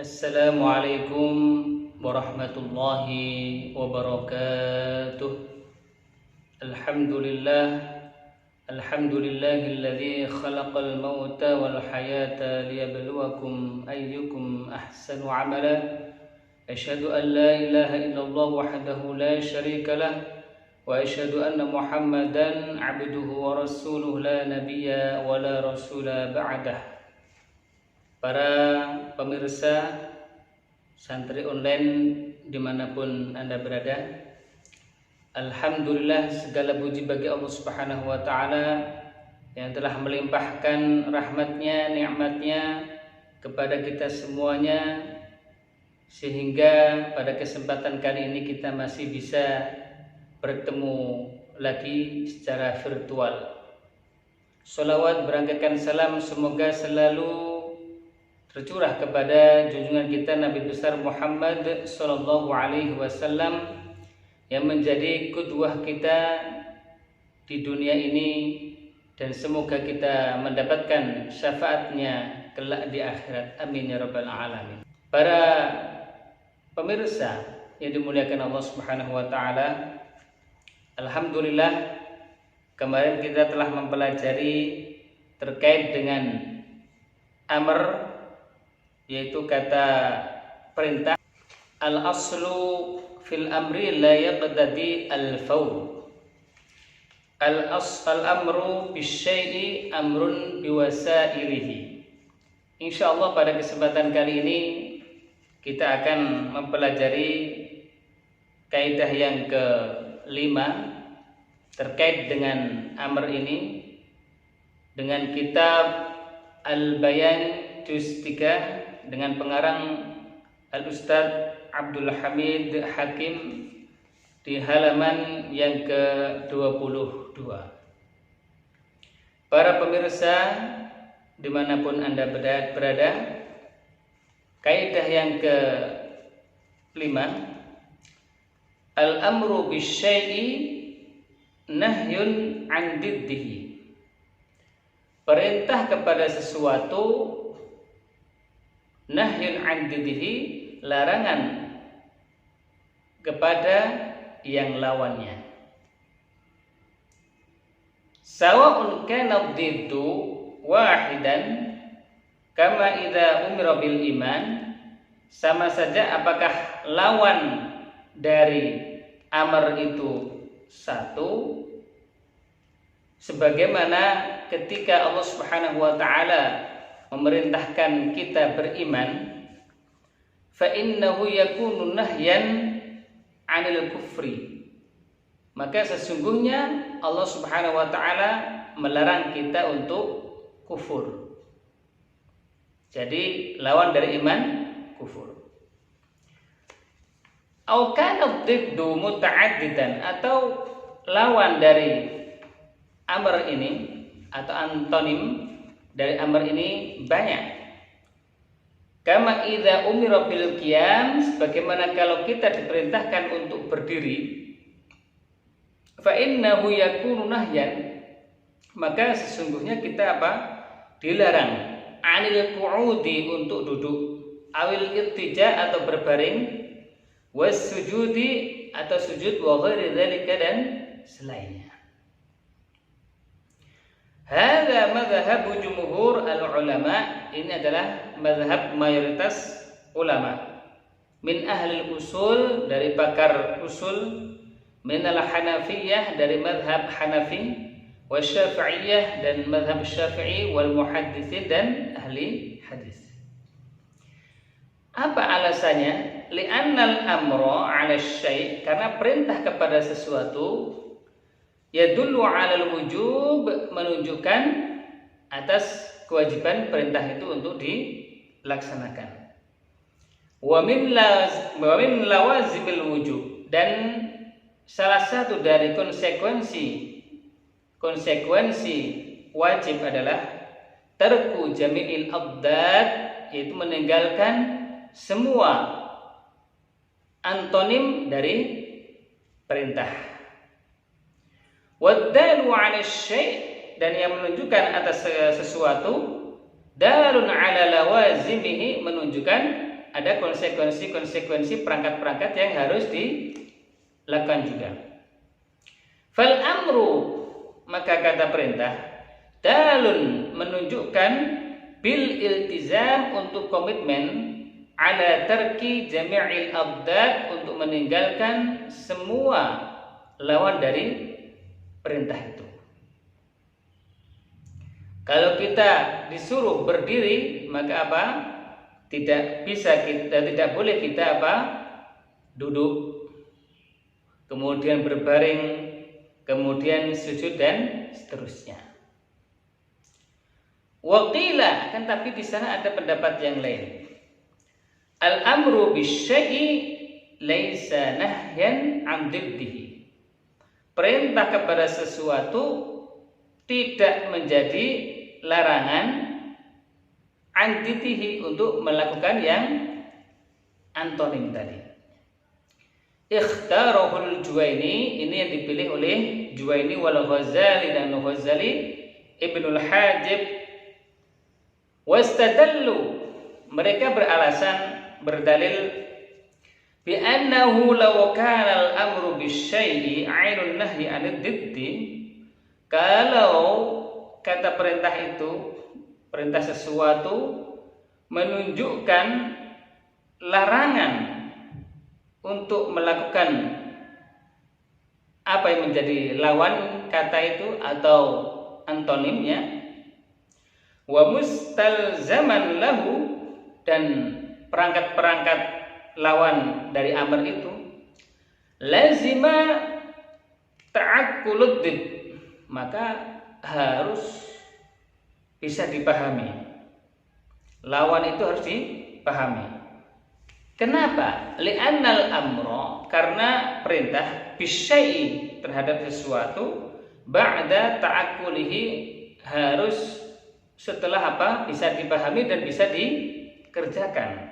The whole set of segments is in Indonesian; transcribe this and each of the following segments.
Assalamualaikum warahmatullahi wabarakatuh. Alhamdulillah, alhamdulillahilladzi khalaqal mauta wal hayata liyabluwakum ayyukum ahsanu amala. Asyhadu an la ilaha illallah wahdahu la syarika lah wa asyhadu anna Muhammadan abduhu wa rasuluh la nabiyya wa la rasula ba'dah. Para pemirsa santri online dimanapun Anda berada, alhamdulillah segala puji bagi Allah Subhanahu wa Ta'ala yang telah melimpahkan rahmatnya, nikmatnya kepada kita semuanya, sehingga pada kesempatan kali ini kita masih bisa bertemu lagi secara virtual. Sholawat berangkatkan salam semoga selalu tercurah kepada junjungan kita Nabi besar Muhammad sallallahu alaihi wasallam yang menjadi qudwah kita di dunia ini, dan semoga kita mendapatkan syafaatnya kelak di akhirat. Amin ya rabbal alamin. Para pemirsa yang dimuliakan Allah Subhanahu wa taala, alhamdulillah kemarin kita telah mempelajari terkait dengan amr, yaitu kata perintah. Al-aslu fil amri la yaqtadi al-fawr. Al-amru bisyai'i amrun biwasailihi. Insyaallah pada kesempatan kali ini kita akan mempelajari kaidah yang ke-5 terkait dengan amr ini dengan kitab Al-Bayan juz 3 dengan pengarang Al-Ustadz Abdul Hamid Hakim di halaman yang ke-22. Para pemirsa dimanapun Anda berada, kaidah yang ke-5, al-amru bisyai'i nahyun an diddihi. Perintah kepada sesuatu, nahyun an diddihi, larangan kepada yang lawannya. Sawa'un kana diddu wahidan kama idza umira bil iman, sama saja apakah lawan dari amr itu satu, sebagaimana ketika Allah Subhanahu wa taala memerintahkan kita beriman, fa innahu yakunu nahyan 'anil kufri, maka sesungguhnya Allah Subhanahu wa taala melarang kita untuk kufur. Jadi lawan dari iman kufur. Au kana diddu muta'addidan, atau lawan dari amr ini atau antonim dari amr ini banyak. Kama idza umira bil qiyam, sebagaimana kalau kita diperintahkan untuk berdiri, fa innahu yakunu nahyan, maka sesungguhnya kita dilarang anil qu'udi, untuk duduk, awil ittija atau berbaring, was sujudi atau sujud, wa ghairi dzalika dan selainnya. Hadza madhhab jumhur al-ulama, ini adalah mazhab mayoritas ulama, min ahli usul, dari pakar usul, min al-hanafiyah, dari mazhab Hanafi, wa syafi'iyah, dan mazhab Syafi'i, wal muhadditsin, dan ahli hadis. Apa alasannya? Li'annal amra 'ala syai', karena perintah kepada sesuatu, yadullu 'alal wujub, menunjukkan atas kewajiban perintah itu untuk dilaksanakan. Wa min lawazimil wujub, dan salah satu dari konsekuensi wajib adalah tarku jami'il abdad, yaitu meninggalkan semua antonim dari perintah. Waddalu 'ala syai', dan yang menunjukkan atas sesuatu, dalun 'ala lawazimihi, menunjukkan ada konsekuensi perangkat-perangkat yang harus dilakukan juga. Fal amru, maka kata perintah, dalun menunjukkan bil iltizam untuk komitmen, ala tarki jami'il abdad untuk meninggalkan semua lawan dari perintah itu. Kalau kita disuruh berdiri, maka apa? Tidak boleh kita duduk, kemudian berbaring, kemudian sujud dan seterusnya. Waqila, kan tapi di sana ada pendapat yang lain. Al-amru bisyai'i laisa nahyan 'an diddihi. Perintah kepada sesuatu tidak menjadi larangan an diddihi untuk melakukan yang antonim tadi. Ikhtarahul Juwaini, ini yang dipilih oleh Juwaini wal Ghazali dan Ghazali Ibnul Hajib. Wastadallu, mereka berdalil bi annahu law kana al-amru bisyai'i 'ainun nahyi 'anid diddi, kalau kata perintah itu, perintah sesuatu menunjukkan larangan untuk melakukan apa yang menjadi lawan kata itu atau antonimnya, wa mustalzaman lahu, dan perangkat-perangkat lawan dari amr itu, lazima ta'akkulud did, maka harus bisa dipahami. Lawan itu harus dipahami. Kenapa? Li'annal amro, karena perintah bisyai'i terhadap sesuatu, ba'da ta'akkulihi, harus setelah bisa dipahami dan bisa dikerjakan.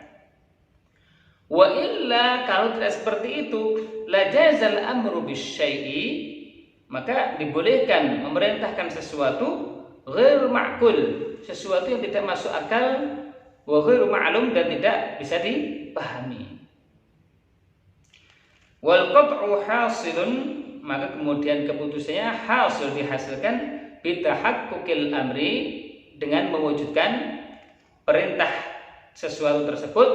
Wa illa, kalau tidak seperti itu, la jazal amru bisyai'i, maka dibolehkan memerintahkan sesuatu ghairu ma'qul, sesuatu yang tidak masuk akal, wa ghairu ma'lum, dan tidak bisa dipahami. Wal qat'u hasilun, maka kemudian keputusannya hasil, dihasilkan bitahaqquqil amri, dengan mewujudkan perintah sesuatu tersebut,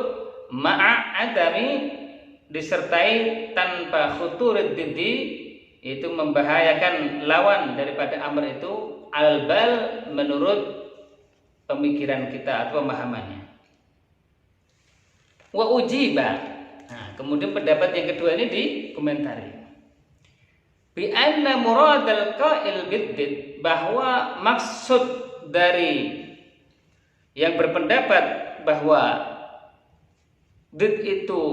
ma'a adami, disertai tanpa khuturid diddi, itu membahayakan lawan daripada amr itu, al-bal, menurut pemikiran kita atau pemahamannya. Wa ujiba, nah, kemudian pendapat yang kedua ini dikomentari, bi anna muradal qail biddid, bahwa maksud dari yang berpendapat bahwa did itu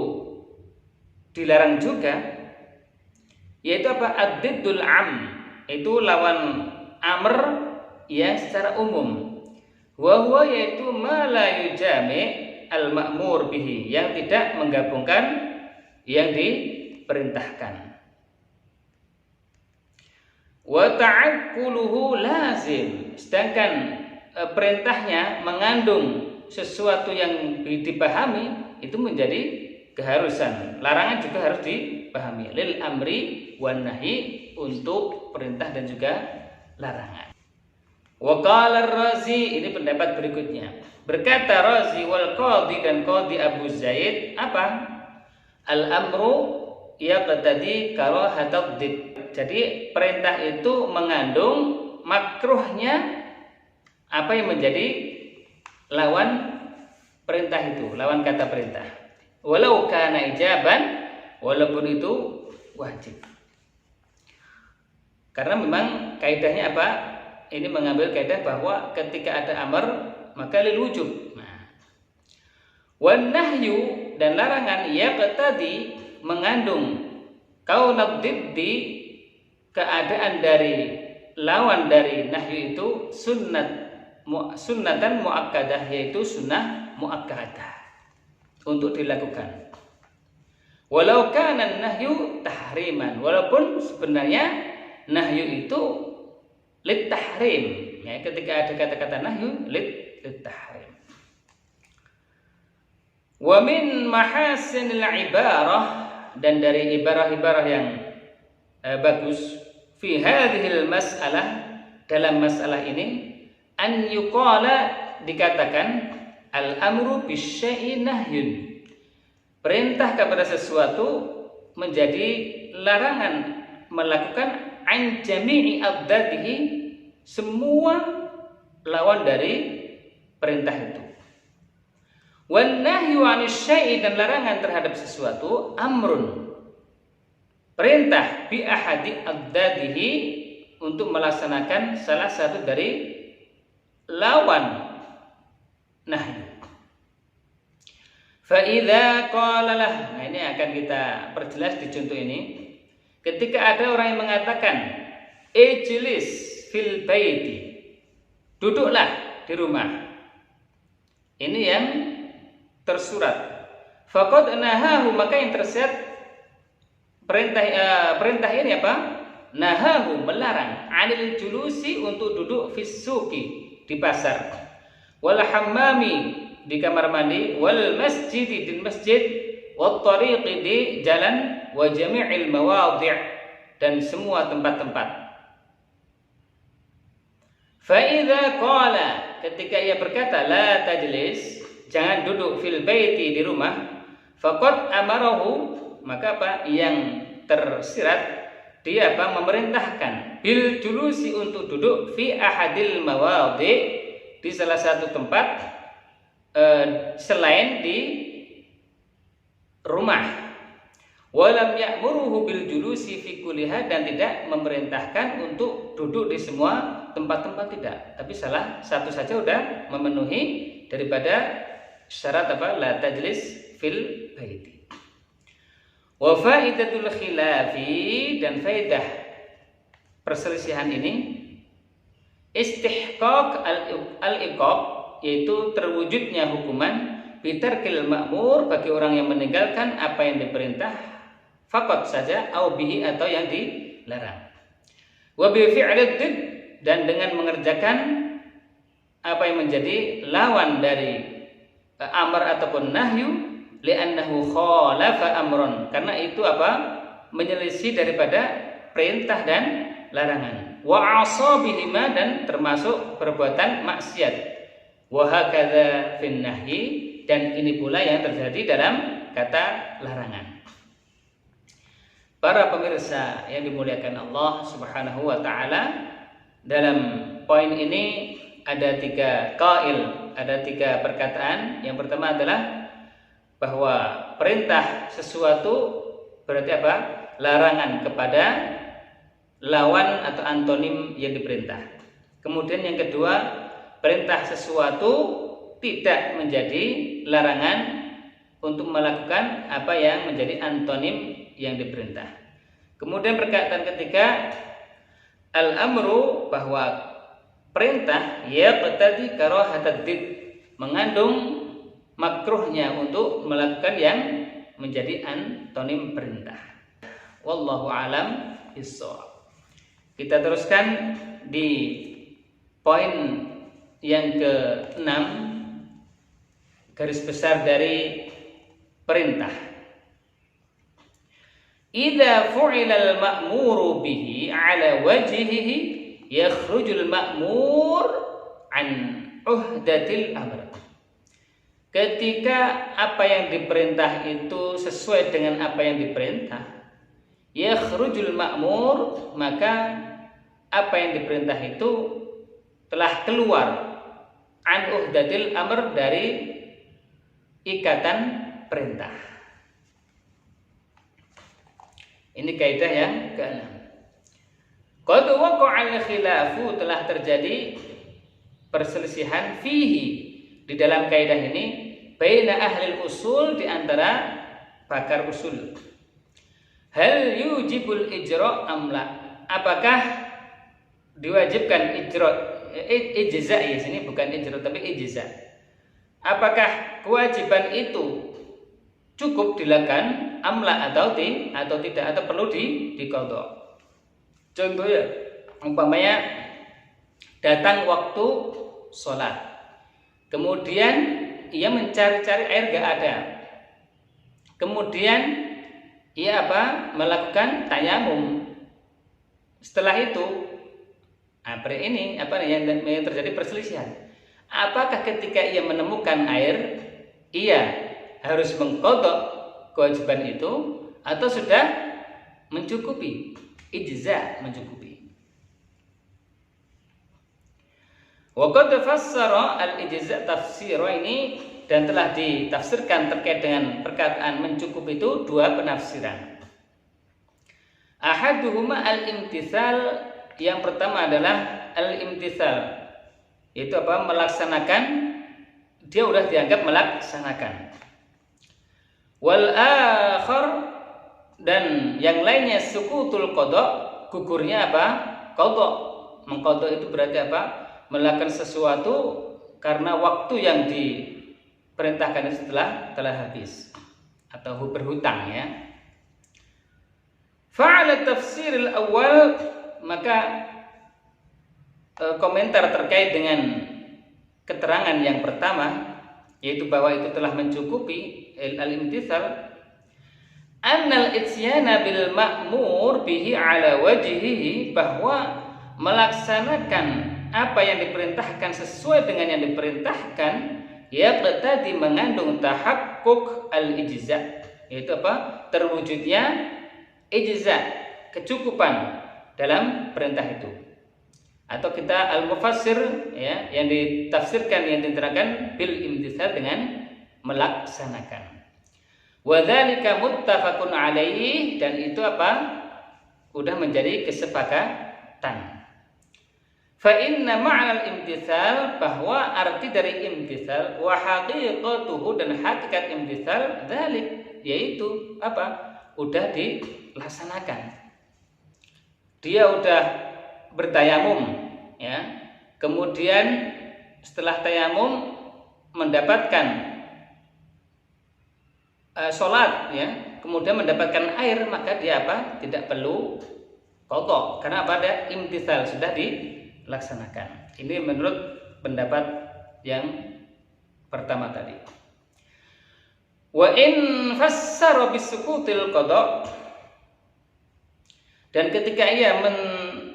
dilarang juga, yaitu ad-diddul am, itu lawan amr yang secara umum, wa huwa, yaitu ma la yujami al-ma'mur bihi, yang tidak menggabungkan yang diperintahkan. Wa ta'akkuluhu lazim, sedangkan perintahnya mengandung sesuatu yang dipahami, itu menjadi keharusan. Larangan juga harus dipahami, lil amri wan nahi, untuk perintah dan juga larangan. Wa qala ar-Razi, ini pendapat berikutnya, berkata Razi wal qadhi, dan qadhi Abu Zaid, al-amru yaqtadi karahatad did, jadi perintah itu mengandung makruhnya apa yang menjadi lawan perintah itu, lawan kata perintah. Walau kana ijaban, walaupun itu wajib. Karena memang kaidahnya ini mengambil kaidah bahwa ketika ada amar maka lil wujub. Nah, wan nahyu, dan larangan yaqtadi, mengandung kaunad diddi, keadaan dari lawan dari nahyu itu sunnatan muakkadah, yaitu sunnah muakkadah untuk dilakukan. Walau kana nahyu tahriman, walaupun sebenarnya nahyu itu lit tahrim, ya, ketika ada kata-kata nahyu lit tahrim. Wa min mahasinil ibarah, dan dari ibarah-ibarah yang bagus fi hadhil mas'alah, dalam masalah ini, an yuqala, dikatakan al-amru bisyai'in nahyun, perintah kepada sesuatu menjadi larangan melakukan an jami'i abdadihi, semua lawan dari perintah itu. Wan nahyu 'anil syai'i, dan larangan terhadap sesuatu, amrun, perintah bi ahadi abdadihi, untuk melaksanakan salah satu dari lawan nahyu. Fa idza qala lah, nah ini akan kita perjelas di contoh ini. Ketika ada orang yang mengatakan ijlis fil baiti, duduklah di rumah, ini yang tersurat. Faqad nahahu, maka yang tersirat perintah ini apa? Nahahu, melarang, anil julusi, untuk duduk fis suqi, di pasar, wal hammami, di kamar mandi, wal masjid, di masjid, wat tariqi, di jalan, wa jami'il mawadhi', dan semua tempat-tempat. Fa idza qala, ketika ia berkata la tajlis, jangan duduk, fil baiti, di rumah, faqad amarahu, maka apa yang tersirat, dia apa? Memerintahkan bil julusi, untuk duduk, fi ahadil mawadhi', di salah satu tempat selain di rumah. Walam ya'muruhu bil julusi fi kulliha, dan tidak memerintahkan untuk duduk di semua tempat-tempat, tidak, tapi salah satu saja sudah memenuhi daripada syarat apa? La tajlis fil baiti. Wa faidatul khilafi, dan faidah perselisihan ini, istihqaq al-iqab, yaitu terwujudnya hukuman, bitarkil ma'mur, bagi orang yang meninggalkan apa yang diperintah, faqat saja, au bihi, atau yang dilarang. Wa bi fi'lid did, dan dengan mengerjakan apa yang menjadi lawan dari amar ataupun nahyu, li'annahu khalafa amron, karena itu apa? Menyelisih daripada perintah dan larangan. Wa asabihima, dan termasuk perbuatan maksiat. Wa hakadza fin nahyi, dan ini pula yang terjadi dalam kata larangan. Para pemirsa yang dimuliakan Allah Subhanahu wa taala, dalam poin ini ada 3 qail, ada 3 perkataan. Yang pertama adalah bahwa perintah sesuatu berarti apa? Larangan kepada lawan atau antonim yang diperintah. Kemudian yang kedua, perintah sesuatu tidak menjadi larangan untuk melakukan apa yang menjadi antonim yang diperintah. Kemudian perkataan ketiga, al-amru, bahwa perintah yaqtadi karahatad did, mengandung makruhnya untuk melakukan yang menjadi antonim perintah. Wallahu alam bissawab. Kita teruskan di poin yang ke-6, garis besar dari perintah. Idza fu'ila al-ma'muru bihi 'ala wajhihi, yakhrujul ma'mur an uhdatil amr. Ketika apa yang diperintah itu sesuai dengan apa yang diperintah, yakhrujul ma'mur, maka apa yang diperintah itu telah keluar, an uhdatil amr, dari ikatan perintah. Ini kaidah yang ke-6. Qad waqa'al khilafu, telah terjadi perselisihan fihi, di dalam kaidah ini, baina ahli usul, di antara pakar usul. Hal yujibul ijra' amla, apakah diwajibkan ijza, ya sini bukan ijra tapi ijza. Apakah kewajiban itu cukup dilakukan amla atau tidak, atau perlu diqadha? Contohnya, umpamanya datang waktu sholat, kemudian ia mencari-cari air gak ada. Kemudian ia melakukan tayamum. Setelah itu yang terjadi perselisihan. Apakah ketika ia menemukan air ia harus mengqadha kewajiban itu atau sudah mencukupi, ijza, mencukupi. Wa qad fassara al-ijza tafsira ini, dan telah ditafsirkan terkait dengan perkataan mencukupi itu dua penafsiran. Ahaduhuma al-imtithal, yang pertama adalah al-imtithal, yaitu melaksanakan, dia udah dianggap melaksanakan. Wal akhar, dan yang lainnya sukutul qadha, gugurnya qadha. Mengqadha itu berarti melakukan sesuatu karena waktu yang diperintahkan itu telah habis atau berhutang, ya. Fa'ala tafsiril awal, maka komentar terkait dengan keterangan yang pertama, yaitu bahwa itu telah mencukupi al-imtithal, annal ityana bil ma'mur bihi ala wajhihi, bahwa melaksanakan apa yang diperintahkan sesuai dengan yang diperintahkan, yaqtadi, mengandung tahakkuk al-ijza, yaitu terwujudnya ijza, kecukupan dalam perintah itu. Atau kita al-mufassir, ya, yang ditafsirkan, yang diterangkan bil imtithal, dengan melaksanakan. Wa dzalika muttafaqun alaihi, dan itu udah menjadi kesepakatan. Fa inna ma'nal imtithal, bahwa arti dari imtithal, wa haqiqatuhu, dan hakikat imtithal, dzalik, yaitu udah dilaksanakan. Dia udah bertayamum, ya. Kemudian setelah tayamum mendapatkan sholat, ya, kemudian mendapatkan air, maka dia tidak perlu qadha, karena ada imtithal, sudah dilaksanakan. Ini menurut pendapat yang pertama tadi. Wa in fassara bisukutil qadha, dan ketika ia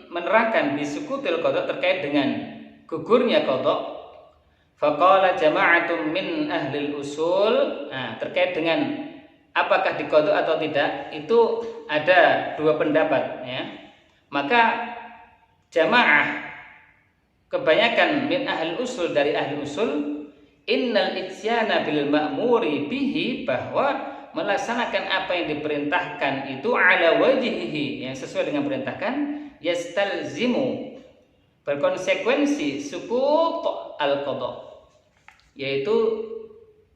menerangkan bisukutil qadha terkait dengan gugurnya qadha, faqala jama'atun min ahli usul, terkait dengan apakah diqadha atau tidak, itu ada dua pendapat, ya. Maka jamaah, kebanyakan min ahli usul, dari ahli usul, innal ityana bil ma'muri bihi, bahwa melaksanakan apa yang diperintahkan itu ala wajhihi, yang sesuai dengan perintahkan, yastalzimu, berkonsekuensi sukut al-qadha, yaitu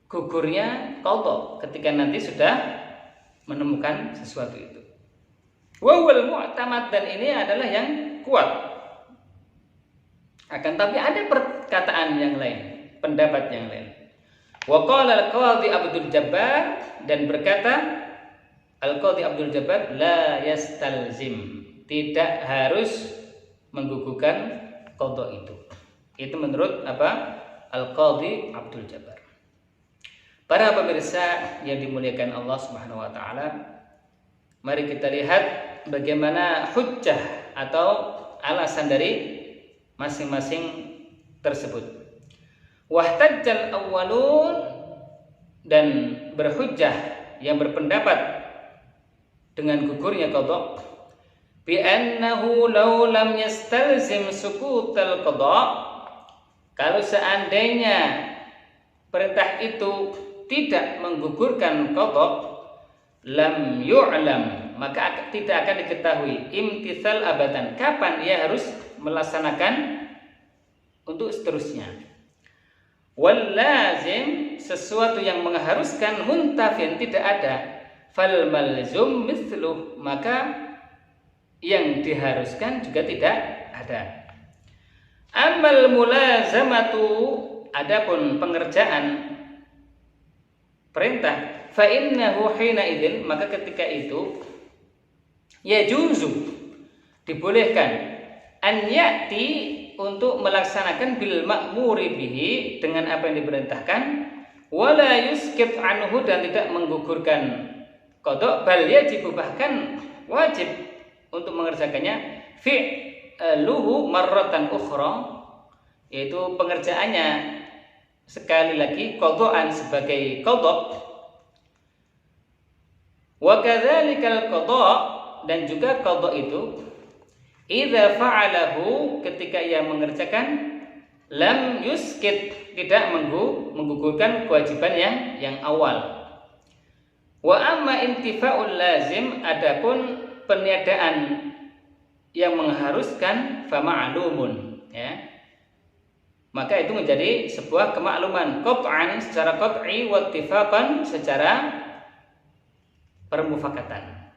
gugurnya qadha ketika nanti sudah menemukan sesuatu itu. Wa wal mu'tamad, dan ini adalah yang kuat. Akan tapi ada perkataan yang lain, pendapat yang lain. Wa qala al-qadhi Abdul Jabbar, dan berkata al-qadhi Abdul Jabbar, la yastalzim, tidak harus menggugurkan qadha itu. Itu menurut al-qadhi Abdul Jabbar. Para pemirsa yang dimuliakan Allah Subhanahu wa taala, mari kita lihat bagaimana hujjah atau alasan dari masing-masing tersebut. Wahtajjal awwalun, dan berhujjah yang berpendapat dengan gugurnya qadha, bi annahu law lam yastalzim sukutal qadha, kalau seandainya perintah itu tidak menggugurkan qadha, lam yu'lam, maka tidak akan diketahui imtithal abadan, kapan ia harus melaksanakan untuk seterusnya. Wal lazim, sesuatu yang mengharuskan, muntafin, tidak ada, fal malzum mithluh, maka yang diharuskan juga tidak ada. Amal mulazamatu, adapun pengerjaan perintah, fa innahu hina idzin, maka ketika itu yajuzu, dibolehkan, an ya'ti, untuk melaksanakan bil ma'muri bihi, dengan apa yang diperintahkan, wala yuskit anhu, dan tidak menggugurkan qada, bal yajib, bahkan wajib untuk mengerjakannya fi'luhu marratan ukhra, yaitu pengerjaannya sekali lagi qadaan sebagai qada. Wa kadzalikal qada, dan juga qada itu idza fa'alahu, ketika ia mengerjakan, lam yuskit, tidak menggugurkan kewajiban yang awal. Wa amma intifa'ul lazim, adapun peniadaan yang mengharuskan, fa ma'lumun, ya, maka itu menjadi sebuah kemakluman qat'an secara qat'i, wa ittifaqan secara permufakatan.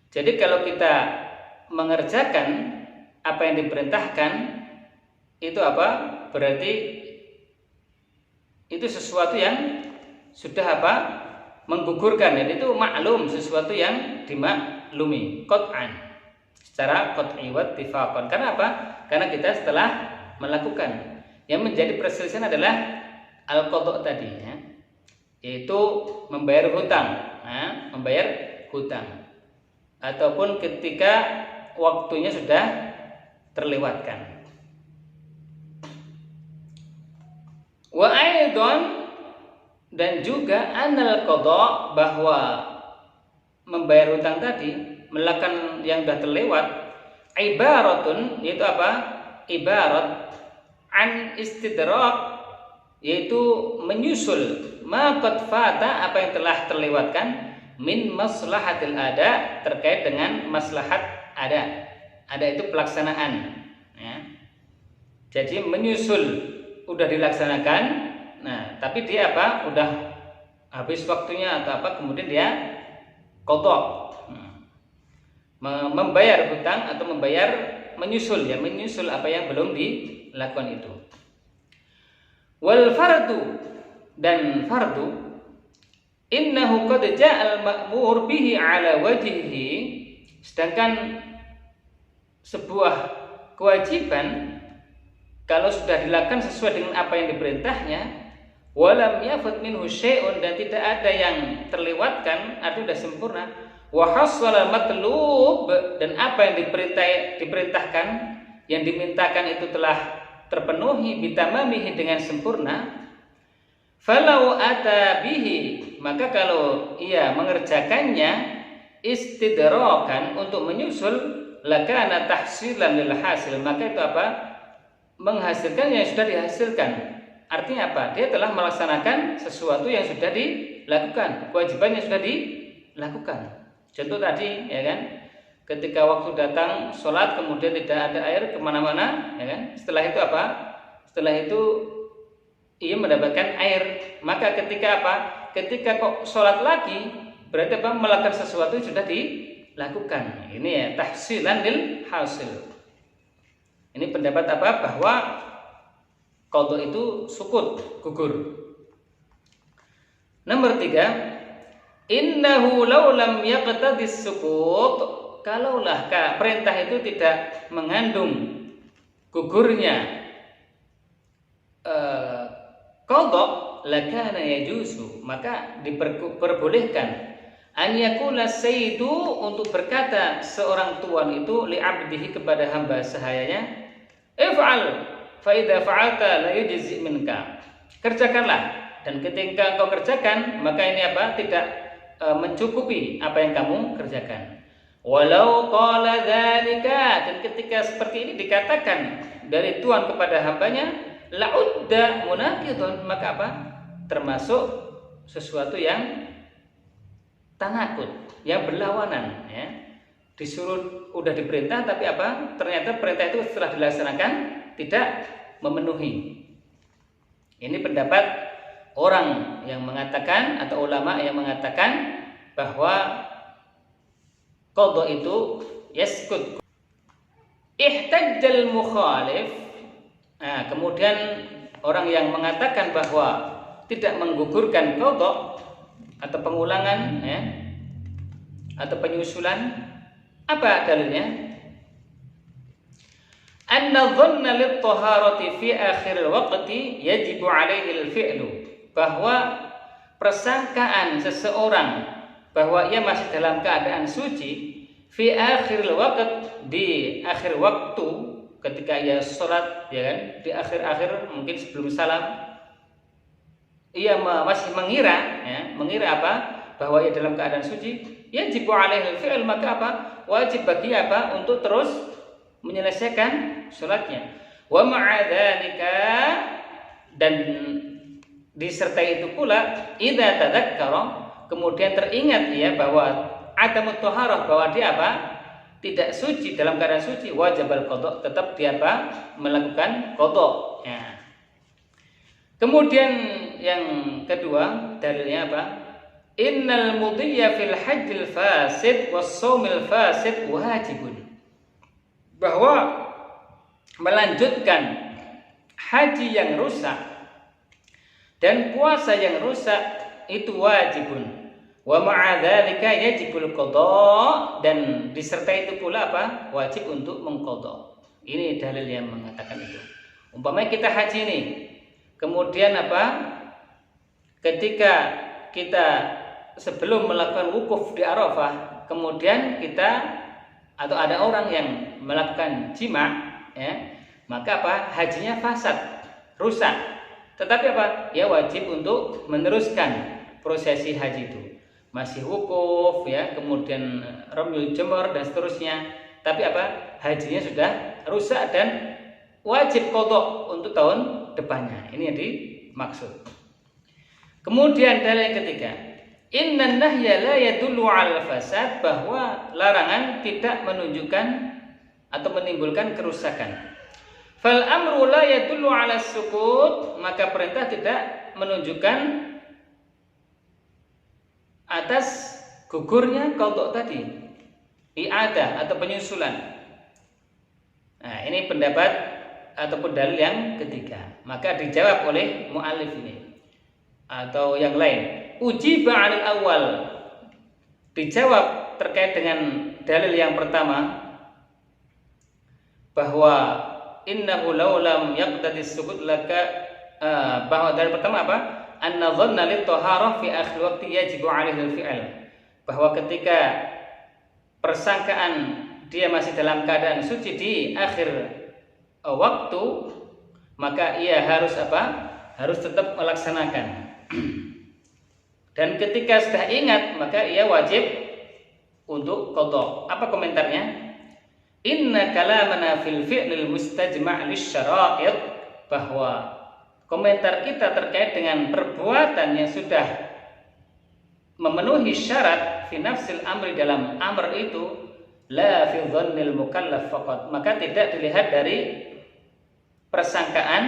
Jadi kalau kita mengerjakan apa yang diperintahkan, itu apa? Berarti itu sesuatu yang sudah apa? Menggugurkan. Jadi itu maklum, sesuatu yang dimaklumi qat'an secara qat'i wa ittifaqan. Karena apa? Karena kita setelah melakukan. Yang menjadi perselisihan adalah al-qada' tadi, ya, yaitu membayar hutang, membayar hutang, ataupun ketika waktunya sudah terlewatkan. Wa aidan, dan juga anal qada, bahwa membayar hutang tadi, melakukan yang sudah terlewat, ibaratun, yaitu apa? Ibarat an istidrak, yaitu menyusul ma qad fata, apa yang telah terlewatkan, min maslahatil ada, terkait dengan maslahat ada. Ada itu pelaksanaan, ya. Jadi menyusul, udah dilaksanakan, nah tapi dia apa? Udah habis waktunya atau apa, kemudian dia qada, membayar hutang atau membayar, menyusul, ya, menyusul apa yang belum dilakukan itu. Wal fardu, dan fardu, innahu qad ja'al ma'mur bihi ala wajhihi, sedangkan sebuah kewajiban kalau sudah dilakukan sesuai dengan apa yang diperintahnya, walam yafut minhu syai'un, dan tidak ada yang terlewatkan, artinya sudah sempurna, wa hassala matlub, dan apa yang diperintahkan, yang dimintakan itu telah terpenuhi, bitamamihi, dengan sempurna, falau ata bihi, maka kalau ia mengerjakannya istidrakan, untuk menyusul, lakana tahsilan lil hasil, maka itu apa? Menghasilkan yang sudah dihasilkan. Artinya apa? Dia telah melaksanakan sesuatu yang sudah dilakukan, kewajiban yang sudah dilakukan. Contoh tadi, ya kan, ketika waktu datang sholat kemudian tidak ada air kemana-mana, ya kan, setelah itu apa? Setelah itu ia mendapatkan air, maka ketika apa? Ketika kok sholat lagi, berarti apa? Melakukan sesuatu yang sudah dilakukan. Ini ya, tahsilan lil hasil. Ini pendapat apa? Bahwa qada itu sukut, gugur. Nomor 3, innahu law lam yaqtadis sukut, kalaulah perintah itu tidak mengandung gugurnya qada, lakana yajuzu, maka diperbolehkan an yakula sayyidu, untuk berkata seorang tuan itu, li abdihi, kepada hamba sahayanya, if'al fa idza fa'alta la yujzi minka, kerjakanlah, dan ketika kau kerjakan maka ini apa? Tidak mencukupi apa yang kamu kerjakan. Walau qala dzalika, dan ketika seperti ini dikatakan dari tuan kepada hambanya, la'udda munaqidun, maka apa? Termasuk sesuatu yang tanakut, yang berlawanan, ya. Disuruh, udah diperintah, tapi apa? Ternyata perintah itu setelah dilaksanakan tidak memenuhi. Ini pendapat orang yang mengatakan, atau ulama yang mengatakan bahwa qada itu yaskut. Ihtajjal mukhalif. Nah, kemudian orang yang mengatakan bahwa tidak menggugurkan qada atau pengulangan, ya, atau penyusulan, apa dalilnya? Anna dhanna lit-taharati fi akhir al-waqti yajibu 'alaihi al-fi'lu. bahwa persangkaan seseorang bahwa ia masih dalam keadaan suci fi akhir waqt, di akhir waktu ketika ia sholat, ya kan, di akhir-akhir mungkin sebelum salam, ia masih mengira, ya, mengira apa? Bahwa ia dalam keadaan suci, yajibu alaihi fi'l, maka apa? Wajib bagi apa? Untuk terus menyelesaikan sholatnya. Wa ma'a dzalika, dan disertai itu pula, idza tadzakkara, kemudian teringat ya bahwa adamut thaharah, bahwa dia apa? Tidak suci, dalam keadaan suci, wajib al-qada, tetap dia apa? Melakukan qada. Ya. Kemudian yang kedua dalilnya apa? Innal mudhiya fil hajjil fasid was shaumil fasid wajibun. Bahwa melanjutkan haji yang rusak dan puasa yang rusak itu wajibun. Wa ma'a dzalika yajibul qada, dan disertai itu pula apa? Wajib untuk mengqada. Ini dalil yang mengatakan itu. Umpamanya kita haji ini, kemudian apa? Ketika kita sebelum melakukan wukuf di Arafah, kemudian kita atau ada orang yang melakukan jima, ya, maka apa? Hajinya fasad, rusak. Tetapi apa? Ya wajib untuk meneruskan prosesi haji itu. Masih wukuf, ya, kemudian ramyul jamar dan seterusnya. Tapi apa? Hajinya sudah rusak dan wajib qada untuk tahun depannya. Ini yang dimaksud. Kemudian dalil yang ketiga, innan nahya la yadullu 'alal fasad, bahwa larangan tidak menunjukkan atau menimbulkan kerusakan. Fal amru la yadullu 'alas sukut, maka perintah tidak menunjukkan atas gugurnya qada tadi, i'adah atau penyusulan. Nah, ini pendapat ataupun dalil yang ketiga. Maka dijawab oleh mu'allif ini atau yang lain, ujiba 'alal awal, dijawab terkait dengan dalil yang pertama bahwa innahu law lam yaqtadi sukut laka, bahwa dalil pertama apa? Anna dhanna lit taharah fi akhir waqti yajibu 'alaihi al-fi'l, bahwa ketika persangkaan dia masih dalam keadaan suci di akhir waktu, maka ia harus apa? Harus tetap melaksanakan. Dan ketika sudah ingat, maka ia wajib untuk qada. Apa komentarnya? Inna kalamana fil fi'lil mustajma' lisyara'id, bahwa komentar kita terkait dengan perbuatan yang sudah memenuhi syarat fi nafsil amri, dalam amr itu, la fi dhannil mukallaf faqat, maka tidak dilihat dari persangkaan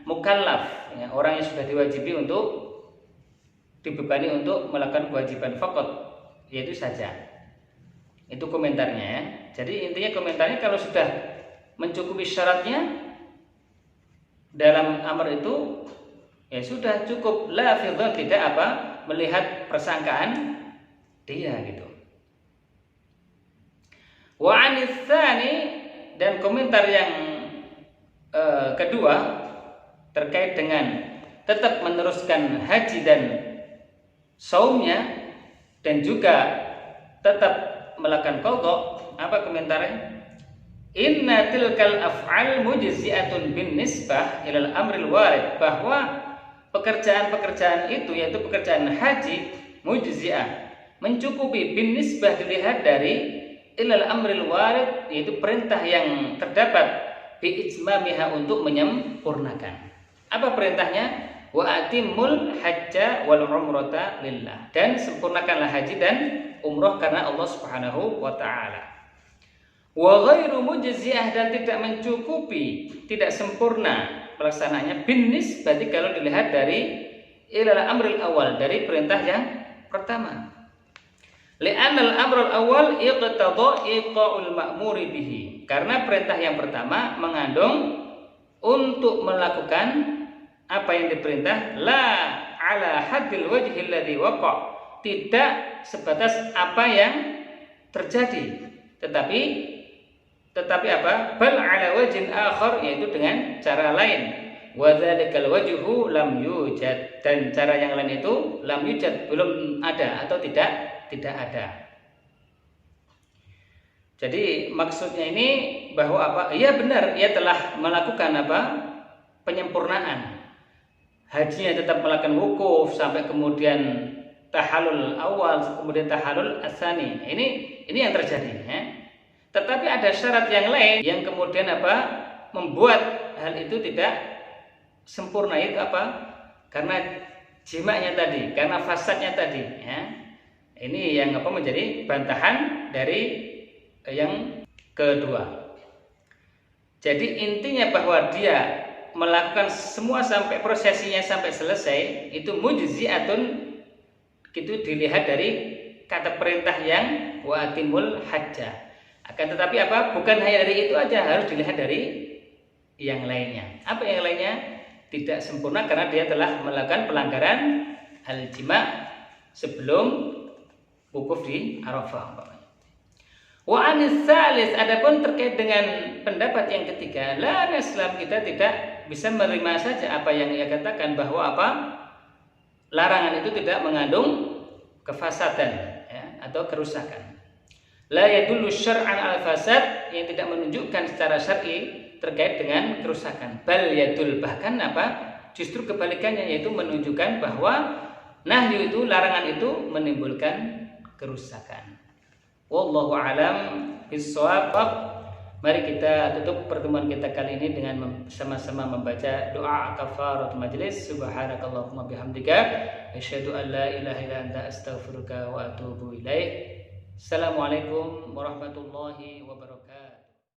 mukallaf, ya, orang yang sudah diwajibi untuk dibebani untuk melakukan kewajiban faqat, yaitu saja. Itu komentarnya, ya. Jadi intinya komentarnya, kalau sudah mencukupi syaratnya dalam amr itu, ya sudah cukup, la fi dhann, tidak apa? Melihat persangkaan dia gitu. Wa 'anits tsani, dan komentar yang kedua terkait dengan tetap meneruskan haji dan saumnya, dan juga tetap melakukan qada. Apa komentarnya? Inna tilkal af'al mujzi'atun bin nisbah ilal amril warid, bahwa pekerjaan-pekerjaan itu, yaitu pekerjaan haji, mujzi'ah, mencukupi, bin nisbah, dilihat dari ilal amril warid, yaitu perintah yang terdapat bi ijmamiha, untuk menyempurnakan. Apa perintahnya? Wa atimul hajja wal umrata lillah, dan sempurnakanlah haji dan umrah karena Allah Subhanahu wa taala. Wa ghairu mujzi'ah, dan tidak mencukupi, tidak sempurna pelaksanaannya, bin nisbati, kalau dilihat dari ilal amril awal, dari perintah yang pertama. Li'anal amrul awal iqtada iqa'ul ma'muri bihi, karena perintah yang pertama mengandung untuk melakukan apa yang diperintah, la ala haddil wajhil ladzi waqa', tidak sebatas apa yang terjadi, tetapi apa? Bal ala wajhin akhar, yaitu dengan cara lain. wa dzalikal wajhu lam yujad, dan cara yang lain itu lam yujad, belum ada atau tidak ada. Jadi maksudnya ini bahwa apa? Iya benar, ia telah melakukan apa? Penyempurnaan. Hajinya tetap melakukan wukuf sampai kemudian tahallul awal, kemudian tahallul asani. Ini yang terjadi, ya. Tetapi ada syarat yang lain yang kemudian apa? Membuat hal itu tidak sempurna, itu apa? Karena jimaknya tadi, karena fasadnya tadi, ya. Ini yang apa menjadi bantahan dari yang kedua. Jadi intinya bahwa dia melakukan semua sampai prosesinya sampai selesai itu mujziatun, itu dilihat dari kata perintah yang wa atimul hajjah. Akan tetapi apa? Bukan hanya dari itu aja, harus dilihat dari yang lainnya. Apa yang lainnya? Tidak sempurna karena dia telah melakukan pelanggaran al-jima' sebelum wukuf di Arafah. Wa anis salis, adapun terkait dengan pendapat yang ketiga, la Islam, kita tidak bisa menerima saja apa yang ia katakan bahwa apa? Larangan itu tidak mengandung kefasadan, ya, atau kerusakan. La yadullu syar'an al-fasad, yang tidak menunjukkan secara syar'i terkait dengan kerusakan. Bal yadul, bahkan apa? Justru kebalikannya, yaitu menunjukkan bahwa nahyu itu, larangan itu menimbulkan kerusakan. Wallahu a'lam bishawab. Mari kita tutup pertemuan kita kali ini dengan sama-sama membaca doa kafaratul majlis. Subhanakallahumma bihamdika asyhadu an la ilaha illa anta astaghfiruka wa atubu ilaik. Assalamualaikum warahmatullahi wabarakatuh.